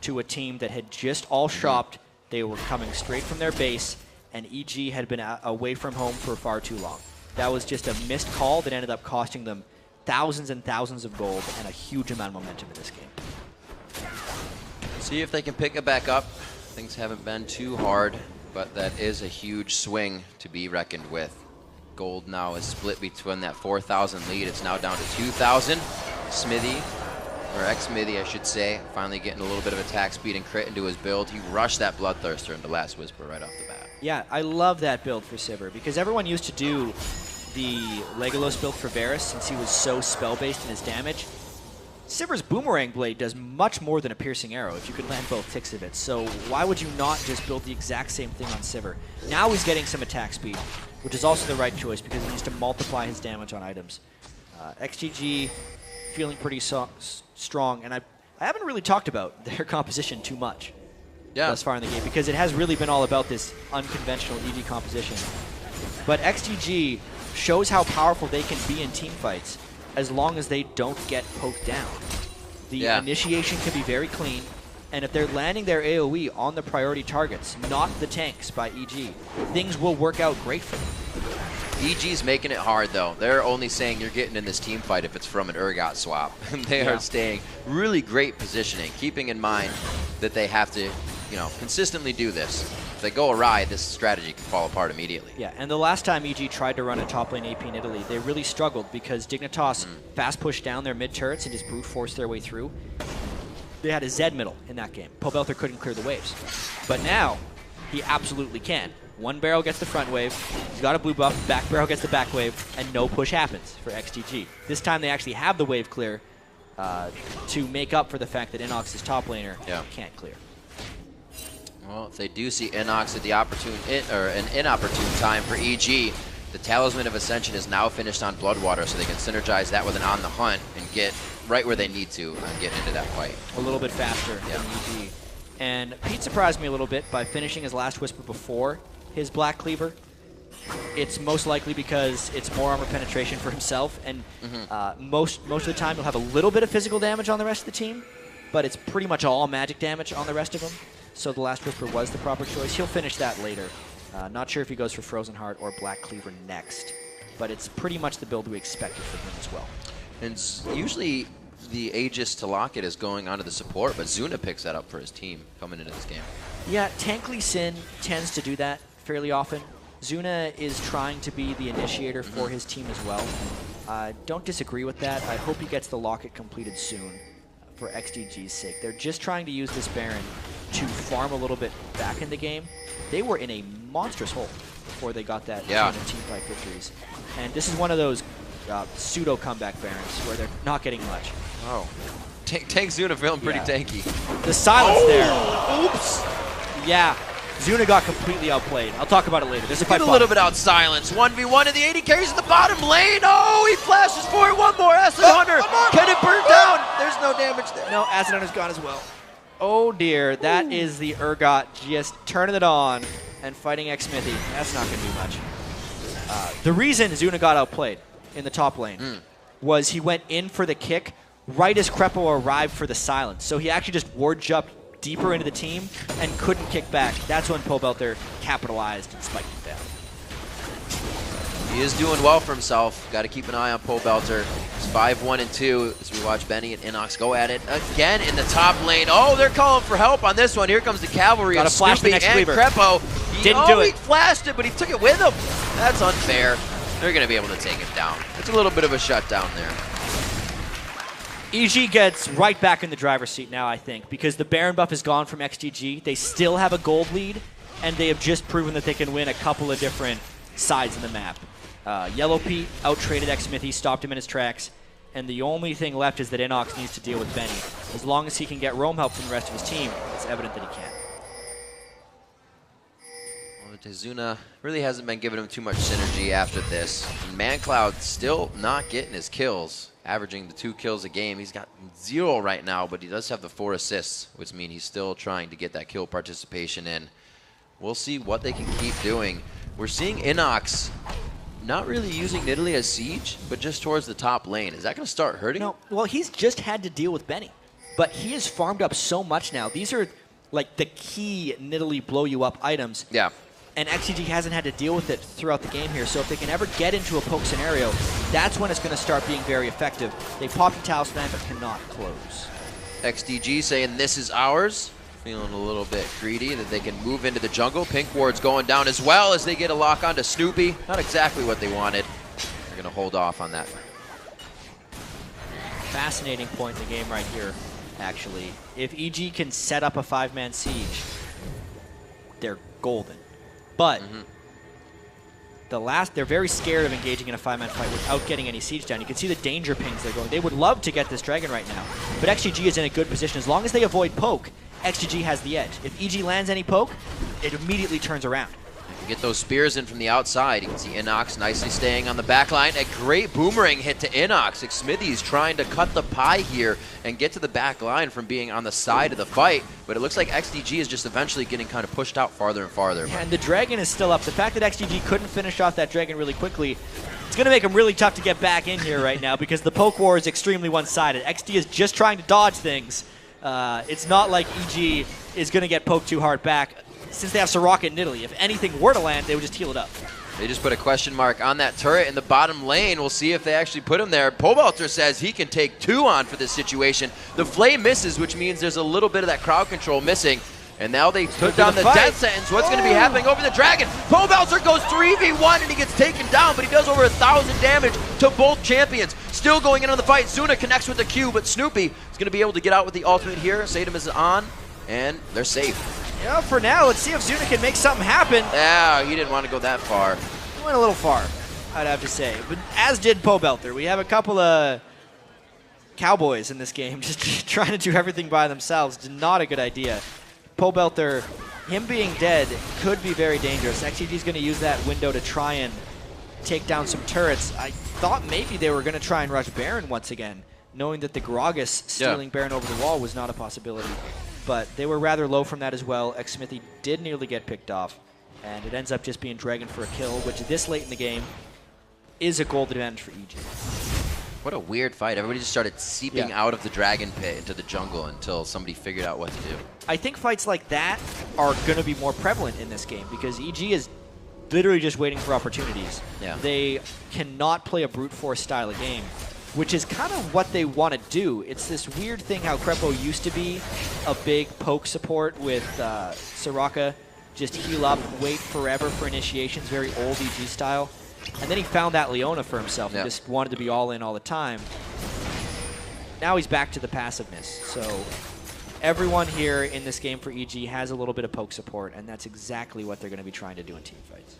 to a team that had just all shopped. They were coming straight from their base, and EG had been away from home for far too long. That was just a missed call that ended up costing them thousands and thousands of gold and a huge amount of momentum in this game. See if they can pick it back up. Things haven't been too hard, but that is a huge swing to be reckoned with. Gold now is split between that 4,000 lead. It's now down to 2,000. Xmithy, I should say, finally getting a little bit of attack speed and crit into his build. He rushed that Bloodthirster into Last Whisper right off the bat. Yeah, I love that build for Sivir because everyone used to do the Legolas build for Varus since he was so spell-based in his damage. Sivir's Boomerang Blade does much more than a piercing arrow if you could land both ticks of it. So why would you not just build the exact same thing on Sivir? Now he's getting some attack speed, which is also the right choice because he needs to multiply his damage on items. XDG feeling pretty strong, and I haven't really talked about their composition too much thus far in the game because it has really been all about this unconventional EG composition. But XDG shows how powerful they can be in team fights as long as they don't get poked down. The initiation can be very clean, and if they're landing their AoE on the priority targets, not the tanks by EG, things will work out great for them. EG's making it hard, though. They're only saying you're getting in this team fight if it's from an Urgot swap. They are staying really great positioning, keeping in mind that they have to, consistently do this. If they go awry, this strategy can fall apart immediately. Yeah, and the last time EG tried to run a top lane AP in Italy, they really struggled because Dignitas fast pushed down their mid turrets and just brute forced their way through. They had a Zed middle in that game. Pobelter couldn't clear the waves. But now, he absolutely can. One barrel gets the front wave, he's got a blue buff, back barrel gets the back wave, and no push happens for XDG. This time they actually have the wave clear to make up for the fact that Inox's top laner can't clear. Well, if they do see Inox at the an inopportune time for EG, the Talisman of Ascension is now finished on Bloodwater, so they can synergize that with an On the Hunt and get right where they need to and get into that fight. A little bit faster than EG. And Pete surprised me a little bit by finishing his last Whisper before his Black Cleaver. It's most likely because it's more armor penetration for himself, and most of the time he'll have a little bit of physical damage on the rest of the team, but it's pretty much all magic damage on the rest of them. So the last Whisper was the proper choice. He'll finish that later. Not sure if he goes for Frozen Heart or Black Cleaver next, but it's pretty much the build we expected from him as well. And usually the Aegis to lock it is going onto the support, but Zuna picks that up for his team coming into this game. Yeah, Tankly Sin tends to do that fairly often. Zuna is trying to be the initiator for his team as well. Don't disagree with that. I hope he gets the locket completed soon for XDG's sake. They're just trying to use this Baron to farm a little bit back in the game. They were in a monstrous hole before they got that team fight victories. And this is one of those pseudo comeback Barons where they're not getting much. Oh. Tank Zuna feeling pretty tanky. The silence there. Oops. Yeah. Zuna got completely outplayed. I'll talk about it later. There's a little bit out silence. 1v1 in the 80 carries in the bottom lane. Oh, he flashes for it. One more. Acid Hunter. Can it burn down? There's no damage there. No, Acid Hunter's gone as well. Oh dear, that is the Urgot just turning it on and fighting Xmithy. That's not going to do much. The reason Zuna got outplayed in the top lane was he went in for the kick right as Krepo arrived for the silence. So he actually just ward jumped deeper into the team and couldn't kick back. That's when Pobelter capitalized and spiked it down. He is doing well for himself. Got to keep an eye on Pobelter. It's 5-1-2 as we watch Benny and Inox go at it again in the top lane. Oh, they're calling for help on this one. Here comes the cavalry of flash the Snoopy next and cleaver. Krepo. Didn't do it. He flashed it, but he took it with him. That's unfair. They're going to be able to take it down. It's a little bit of a shutdown there. EG gets right back in the driver's seat now, I think, because the Baron buff is gone from XDG. They still have a gold lead, and they have just proven that they can win a couple of different sides of the map. Yellow Pete out-traded Xmithy, stopped him in his tracks, and the only thing left is that Inox needs to deal with Benny. As long as he can get roam help from the rest of his team, it's evident that he can. Well, Zuna really hasn't been giving him too much synergy after this. And ManCloud still not getting his kills, averaging the 2 kills a game. He's got 0 right now, but he does have the 4 assists, which means he's still trying to get that kill participation in. We'll see what they can keep doing. We're seeing Inox not really using Nidalee as siege, but just towards the top lane. Is that going to start hurting? No, well, he's just had to deal with Benny. But he has farmed up so much now. These are like the key Nidalee blow you up items. Yeah. And XDG hasn't had to deal with it throughout the game here. So if they can ever get into a poke scenario, that's when it's going to start being very effective. They popped the Talisman but cannot close. XDG saying this is ours. Feeling a little bit greedy that they can move into the jungle. Pink Ward's going down as well as they get a lock onto Snoopy. Not exactly what they wanted. They're going to hold off on that. Fascinating point in the game right here, actually. If EG can set up a 5-man siege, they're golden. But they're very scared of engaging in a 5-man fight without getting any siege down. You can see the danger pings they're going. They would love to get this dragon right now. But XDG is in a good position. As long as they avoid poke, XDG has the edge. If EG lands any poke, it immediately turns around. You get those spears in from the outside. You can see Inox nicely staying on the back line. A great boomerang hit to Inox. Smithy's trying to cut the pie here and get to the back line from being on the side of the fight. But it looks like XDG is just eventually getting kind of pushed out farther and farther. Yeah, and the dragon is still up. The fact that XDG couldn't finish off that dragon really quickly, it's going to make him really tough to get back in here right now because the poke war is extremely one-sided. XD is just trying to dodge things. It's not like EG is going to get poked too hard back since they have Soraka and Nidalee. If anything were to land, they would just heal it up. They just put a question mark on that turret in the bottom lane. We'll see if they actually put him there. Pobelter says he can take 2 on for this situation. The flame misses, which means there's a little bit of that crowd control missing. And now they put down the death sentence. What's going to be happening over the dragon? Pobelter goes 3v1 and he gets taken down, but he does over 1,000 damage to both champions. Still going in on the fight. Zuna connects with the Q, but Snoopy is going to be able to get out with the ultimate here. Sadum is on, and they're safe. Yeah, for now, let's see if Zuna can make something happen. Yeah, he didn't want to go that far. He went a little far, I'd have to say. But as did Pobelter. We have a couple of cowboys in this game just trying to do everything by themselves. Not a good idea. Pobelter, him being dead could be very dangerous. XDG's going to use that window to try and take down some turrets. I thought maybe they were going to try and rush Baron once again, knowing that the Gragas stealing Baron over the wall was not a possibility. But they were rather low from that as well. Xsmithy did nearly get picked off, and it ends up just being Dragon for a kill, which this late in the game is a gold advantage for EG. What a weird fight. Everybody just started seeping out of the Dragon Pit into the jungle until somebody figured out what to do. I think fights like that are going to be more prevalent in this game because EG is literally just waiting for opportunities. Yeah. They cannot play a brute force style of game, which is kind of what they want to do. It's this weird thing how Crepo used to be a big poke support with Soraka, just heal up, wait forever for initiations, very old EG style. And then he found that Leona for himself and just wanted to be all in all the time. Now he's back to the passiveness. So everyone here in this game for EG has a little bit of poke support, and that's exactly what they're going to be trying to do in team fights.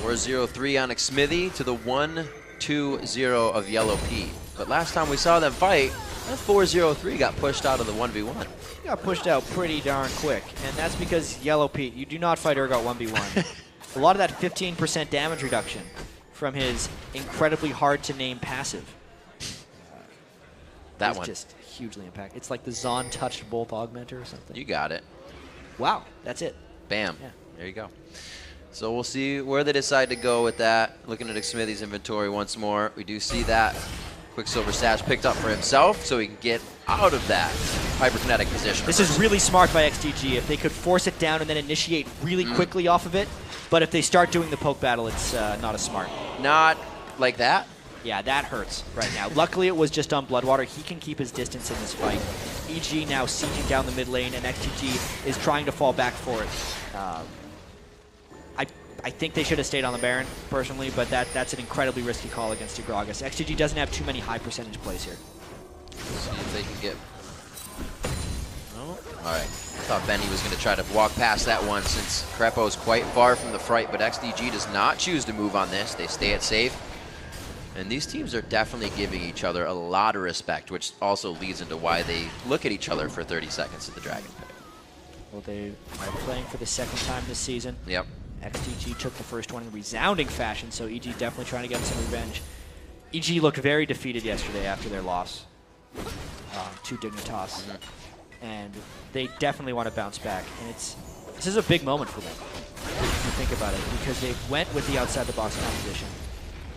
4-0-3 on Xsmithy to the 1-2-0 of Yellow P. But last time we saw them fight, that 4-0-3 got pushed out of the 1v1. Got pushed out pretty darn quick, and that's because Yellow P, you do not fight Urgot 1v1. A lot of that 15% damage reduction from his incredibly hard-to-name passive. That one. Just hugely impact. It's like the Zon touched both augmenter or something. You got it. Wow, that's it. Bam. Yeah. There you go. So we'll see where they decide to go with that. Looking at Xsmithy's inventory once more, we do see that Quicksilver Sash picked up for himself so he can get out of that hyperkinetic position. This is really smart by XDG. If they could force it down and then initiate really quickly off of it, but if they start doing the poke battle, it's not as smart. Not like that? Yeah, that hurts right now. Luckily, it was just on Bloodwater. He can keep his distance in this fight. EG now sieging down the mid lane, and XDG is trying to fall back for it. I think they should have stayed on the Baron, personally, but that's an incredibly risky call against Gragas. XDG doesn't have too many high percentage plays here. See if they can get... Oh, all right. I thought Benny was going to try to walk past that one since Crepo is quite far from the fight, but XDG does not choose to move on this. They stay it safe. And these teams are definitely giving each other a lot of respect, which also leads into why they look at each other for 30 seconds at the Dragon Pit. Well, they are playing for the second time this season. Yep. XDG took the first one in resounding fashion, so EG definitely trying to get some revenge. EG looked very defeated yesterday after their loss to Dignitas, and they definitely want to bounce back. And this is a big moment for them, if you think about it, because they went with the outside-the-box composition.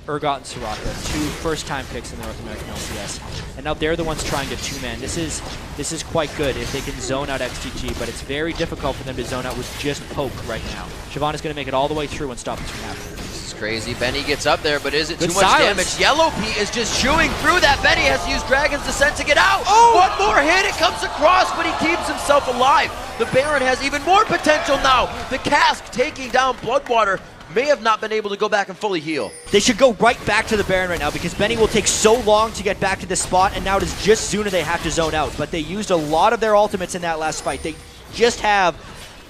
Urgot and Soraka, two first-time picks in the North American LCS, and now they're the ones trying to two-man. This is quite good if they can zone out XDG, but it's very difficult for them to zone out with just poke right now. Siobhan is going to make it all the way through and stop this from happening. This is crazy. Benny gets up there, but is it Good too much silence. damage? Yellow P is just chewing through that. Benny has to use Dragon's Descent to get out. One more hit, it comes across, but he keeps himself alive. The Baron has even more potential now. The Cask taking down Bloodwater. May have not been able to go back and fully heal. They should go right back to the Baron right now because Benny will take so long to get back to this spot, and now it is just Zuna they have to zone out. But they used a lot of their ultimates in that last fight. They just have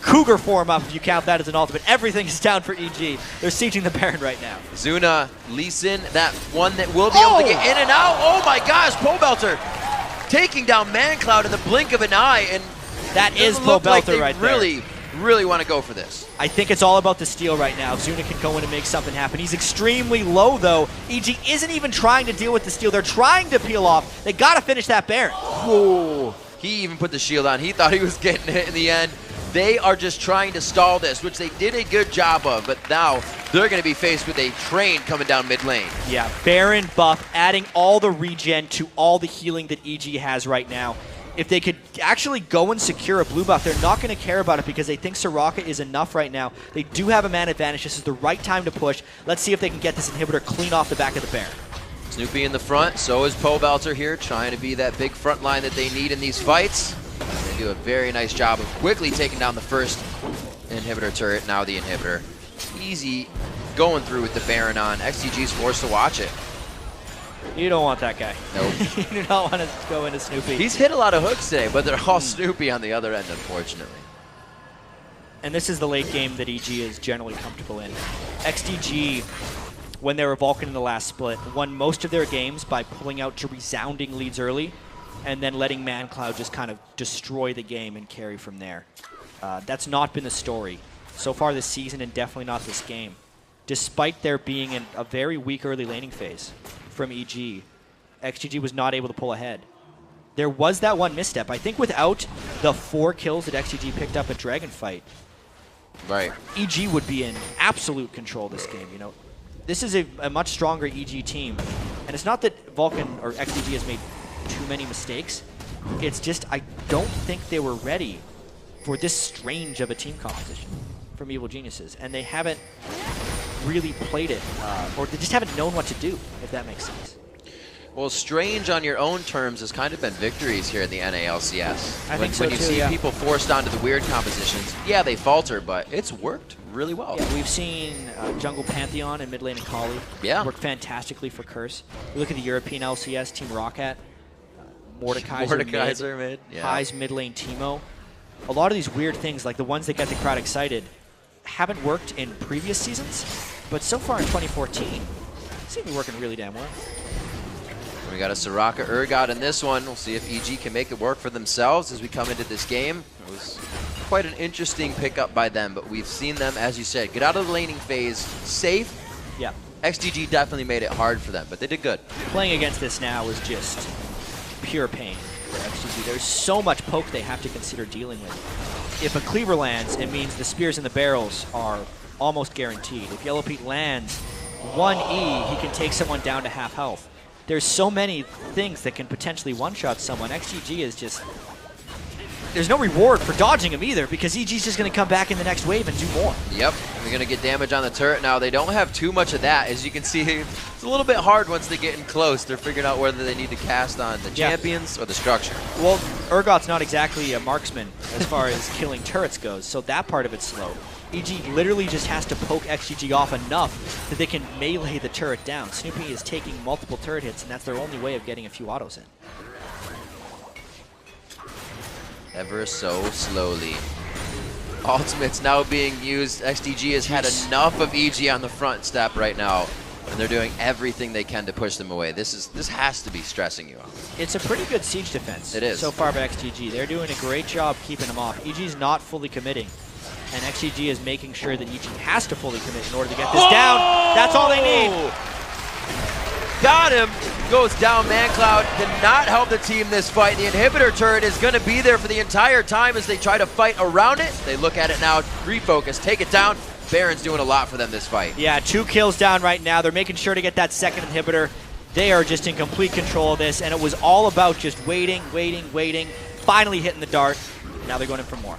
Cougar form up, if you count that as an ultimate. Everything is down for EG. They're sieging the Baron right now. Zuna, Lee Sin, that one that will be able to get in and out. Oh my gosh, Pobelter taking down Mancloud in the blink of an eye, and that is Pobelter right there. Really want to go for this. I think it's all about the steal right now. Zuna can go in and make something happen. He's extremely low, though. EG isn't even trying to deal with the steal. They're trying to peel off. They got to finish that Baron. Ooh. He even put the shield on. He thought he was getting it in the end. They are just trying to stall this, which they did a good job of, but now they're going to be faced with a train coming down mid lane. Yeah, Baron buff, adding all the regen to all the healing that EG has right now. If they could actually go and secure a blue buff, they're not going to care about it because they think Soraka is enough right now. They do have a man advantage. This is the right time to push. Let's see if they can get this inhibitor clean off the back of the Baron. Snoopy in the front, so is Pobelter here, trying to be that big front line that they need in these fights. They do a very nice job of quickly taking down the first inhibitor turret, now the inhibitor. Easy going through with the Baron on. XDG's forced to watch it. You don't want that guy. Nope. You do not want to go into Snoopy. He's hit a lot of hooks today, but they're all Snoopy on the other end, unfortunately. and this is the late game that EG is generally comfortable in. XDG, when they were Vulcan in the last split, won most of their games by pulling out to resounding leads early and then letting ManCloud just kind of destroy the game and carry from there. That's not been the story so far this season, and definitely not this game. Despite there being a very weak early laning phase from EG, XGG was not able to pull ahead. There was that one misstep. I think without the 4 kills that XGG picked up at Dragonfight, right, EG would be in absolute control this game. You know, this is a much stronger EG team, and it's not that Vulcan or XGG has made too many mistakes. It's just I don't think they were ready for this strange of a team composition from Evil Geniuses, and they haven't really played it, or they just haven't known what to do, if that makes sense. Well, strange on your own terms has kind of been victories here in the NALCS. I think so when you too, see yeah. people forced onto the weird compositions, yeah, they falter, but it's worked really well. Yeah, we've seen Jungle Pantheon and mid lane Akali work fantastically for Curse. We look at the European LCS, Team Roccat, Mordekaiser mid, High's mid lane Teemo. A lot of these weird things, like the ones that get the crowd excited, haven't worked in previous seasons, but so far in 2014, seem to be working really damn well. We got a Soraka Urgot in this one. We'll see if EG can make it work for themselves as we come into this game. It was quite an interesting pickup by them, but we've seen them, as you said, get out of the laning phase safe. Yeah. XDG definitely made it hard for them, but they did good. Playing against this now is just pure pain for XGG. There's so much poke they have to consider dealing with. If a Cleaver lands, it means the spears and the barrels are almost guaranteed. If Yellow Pete lands 1E, he can take someone down to half health. There's so many things that can potentially one-shot someone. XGG is just... There's no reward for dodging him either, because EG's just going to come back in the next wave and do more. Yep, and they're going to get damage on the turret now. They don't have too much of that. As you can see, it's a little bit hard once they get in close. They're figuring out whether they need to cast on the champions or the structure. Well, Urgot's not exactly a marksman as far as killing turrets goes, so that part of it's slow. EG literally just has to poke XGG off enough that they can melee the turret down. Snoopy is taking multiple turret hits, and that's their only way of getting a few autos in. Ever so slowly. Ultimate's now being used. XDG has had enough of EG on the front step right now, and they're doing everything they can to push them away. This has to be stressing you out. It's a pretty good siege defense. It is. So far by XGG. They're doing a great job keeping them off. EG's not fully committing, and XGG is making sure that EG has to fully commit in order to get this down. That's all they need. Got him. Goes down. ManCloud did not help the team this fight. The inhibitor turret is going to be there for the entire time as they try to fight around it. They look at it now, refocus, take it down. Baron's doing a lot for them this fight. Yeah, 2 kills down right now. They're making sure to get that second inhibitor. They are just in complete control of this, and it was all about just waiting, finally hitting the dart. Now they're going in for more.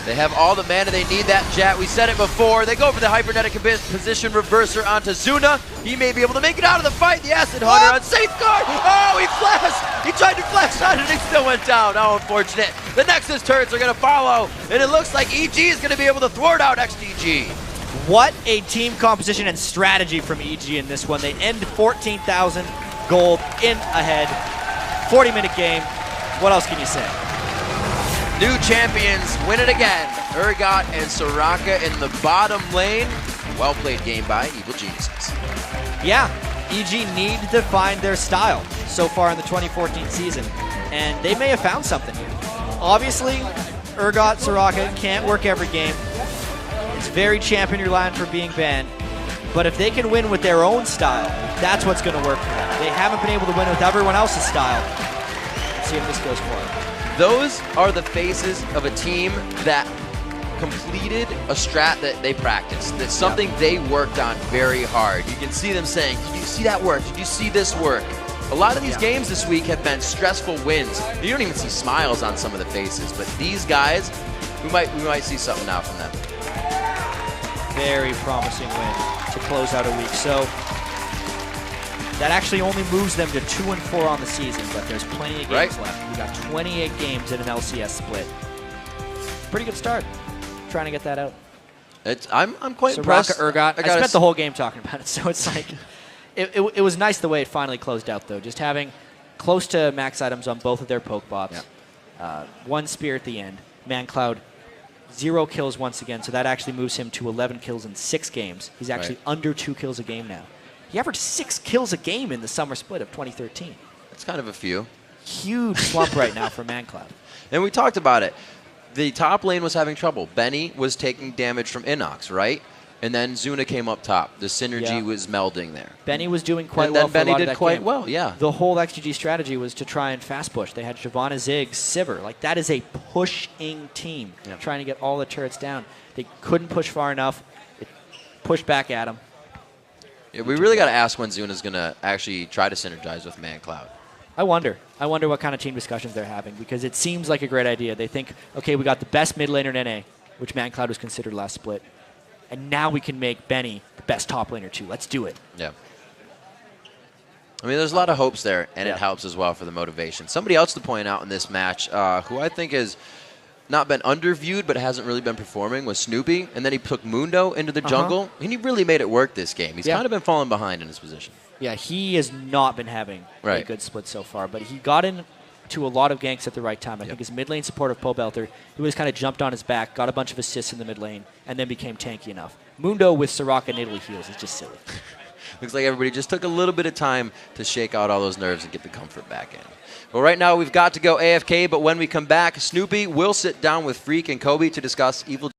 They have all the mana they need, that Jet. We said it before. They go for the hypernetic position reverser onto Zuna. He may be able to make it out of the fight. The Acid Hunter on Safeguard. Oh, he flashed. He tried to flash on it and he still went down. How unfortunate. The Nexus turrets are going to follow, and it looks like EG is going to be able to thwart out XDG. What a team composition and strategy from EG in this one. They end 14,000 gold in ahead. 40-minute game. What else can you say? New champions win it again. Urgot and Soraka in the bottom lane. Well-played game by Evil Geniuses. Yeah, EG need to find their style so far in the 2014 season, and they may have found something here. Obviously, Urgot, Soraka can't work every game. It's very champion reliant for being banned, but if they can win with their own style, that's what's going to work for them. They haven't been able to win with everyone else's style. Let's see if this goes for them. Those are the faces of a team that completed a strat that they practiced. That's something they worked on very hard. You can see them saying, did you see that work? Did you see this work? A lot of these games this week have been stressful wins. You don't even see smiles on some of the faces, but these guys, we might see something now from them. Very promising win to close out a week. So that actually only moves them to 2-4 on the season, but there's plenty of games left. We got 28 games in an LCS split. Pretty good start. Trying to get that out. I'm quite impressed. Urgot. I spent the whole game talking about it, so it's like it was nice the way it finally closed out, though. Just having close to max items on both of their poke bops. Yeah. One spear at the end. ManCloud 0 kills once again, so that actually moves him to 11 kills in 6 games. He's actually under 2 kills a game now. He averaged 6 kills a game in the summer split of 2013. That's kind of a few. Huge slump right now for ManCloud. And we talked about it. The top lane was having trouble. Benny was taking damage from Inox, right? And then Zuna came up top. The synergy was melding there. Benny was doing quite and well then Benny for a lot did of that quite game. well, yeah. The whole XDG strategy was to try and fast push. They had Shyvana, Ziggs, Sivir. Like, that is a pushing team, trying to get all the turrets down. They couldn't push far enough. It pushed back at them. Yeah, we really got to ask when Zuna's going to actually try to synergize with ManCloud. I wonder what kind of team discussions they're having, because it seems like a great idea. They think, okay, we got the best mid laner in NA, which ManCloud was considered last split. And now we can make Benny the best top laner too. Let's do it. Yeah. I mean, there's a lot of hopes there, and it helps as well for the motivation. Somebody else to point out in this match, who I think has not been underviewed but hasn't really been performing, was Snoopy. And then he took Mundo into the jungle, and he really made it work this game. He's kind of been falling behind in his position. Yeah, he has not been having a good split so far, but he got into a lot of ganks at the right time. I think his mid lane support of Pobelter, he was kind of jumped on his back, got a bunch of assists in the mid lane, and then became tanky enough. Mundo with Soraka and Italy heals is just silly. Looks like everybody just took a little bit of time to shake out all those nerves and get the comfort back in. Well, right now we've got to go AFK, but when we come back, Snoopy will sit down with Freak and Kobe to discuss Evil